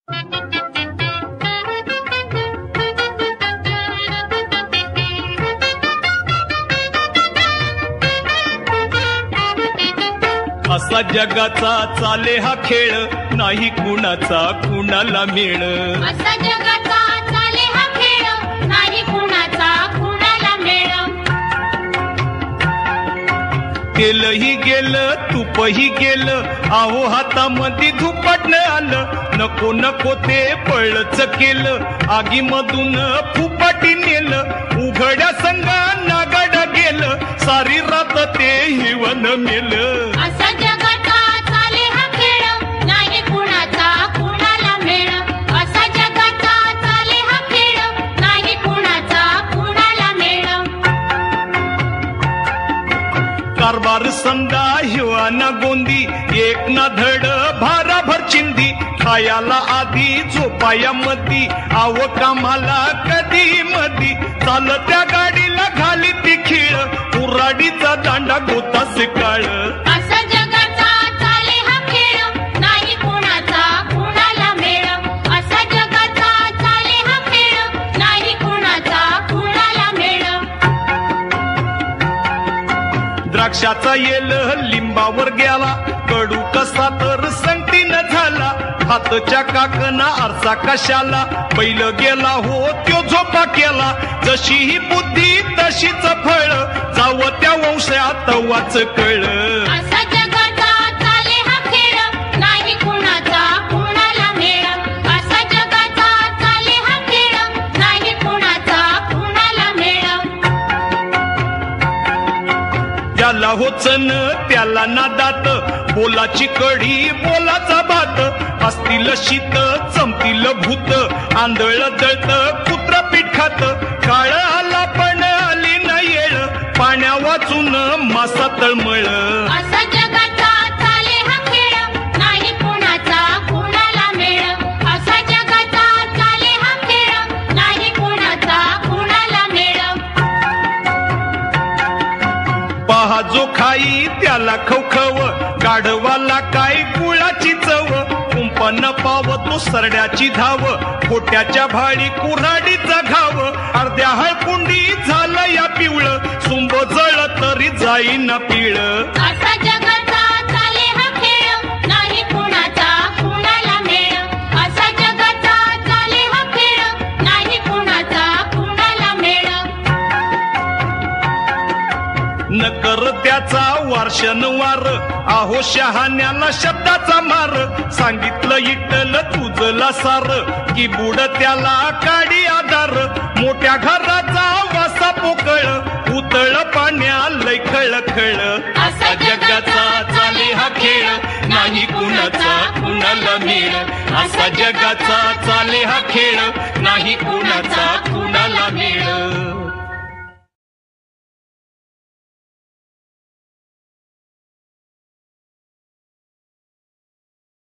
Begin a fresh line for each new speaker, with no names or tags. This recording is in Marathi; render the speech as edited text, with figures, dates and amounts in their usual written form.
असा जगाचा चाले हा खेळ, नाही कुणाचा कुणाला मेळ.
असा जगाचा चाले हा खेळ, नाही कुणाचा कुणाला मेळ.
तेलही गेलं तुपही गेलं, आहो हातामध्ये धुपाटणं आलं. नको नको ते पळच केलं, आगीमधून फुपाटी नेलं. उघड्या संगा नागाड गेलं, सारी रात ते हिवन मेलं.
असा जगाचा चाले हा खेळ, नाही कुणाचा कुणाला मेळ. असा जगाचा चाले हा खेळ, नाही कुणाचा कुणाला मेळ.
कारभार संदा हिवा ना गोंदी, एक ना धड भाराभर चिंदी. खायाला आधी झोपाया मधी, आव कामाला कधी मधी. चालत्या गाडीला घाली ती खीळ, उराडीचा दांडा गोतास काळ.
असा जगाचा चाले हा खेळ, नाही कुणाचा कुणाला मेळ. असा जगाचा चाले हा खेळ, नाही कुणाचा कुणाला मेळ.
द्राक्षाचा येल लिंबावर गेला, कडू कसा तर संगतीनं झाला. हातच्या काकना आरसा कशाला, बैल गेला हो त्यो झोपा केला. जशी ही बुद्धी तशीच फळ, जाव त्या वंशात वाच कळ.
असा जगाचा चाले हा खेळ, नाही कुणाचा कुणाला मेळ. असा जगाचा चाले हा खेळ, नाही कुणाचा कुणाला मेळ.
त्याला होचन त्याला नादात, बोलाची कढी बोलाचा भात. असतील शीत चमतील भूत, आंधळ जळत कुत्र पीठ खात. काळ आला पण आली न येळ, पाण्या वाचून मासा तळमळ.
असा जगाचा चाले हा खेळ, नाही कुणाचा कुणाला मेळ. असा जगाचा चाले हा खेळ, नाही कुणाचा कुणाला मेळ.
पहा जो खाई त्याला खवखव, गाढवाला काय गुळाची चव. कुंपन पाव तो सरड्याची धाव, खोट्याच्या भाळी कुऱ्हाडीचा घाव. अर्ध्या हळकुंडी झालं या पिवळ, सुंब जळ तरी जाईना पिळ.
असा जगाचा चाले हा खेळ, नाही कुणाचा कुणाला मेळ. असा जगाचा चाले हा खेळ, नाही कुणाचा कुणाला मेळ.
न कर त्याचा वार्षण वार, आहो शहाण्याला शब्दाचा मार. सांगितलं इटल तुझला सार, की बुड त्याला काडी आधार. मोठ्या घराचा वासा पोकळ, उतळ पाण्या लय खळखळ. असा जगाचा चाले हा खेळ, नाही कुणाचा कुणाला मेळ. असा जगाचा चाले हा खेळ, नाही कुणाचा कुणाला मेळ.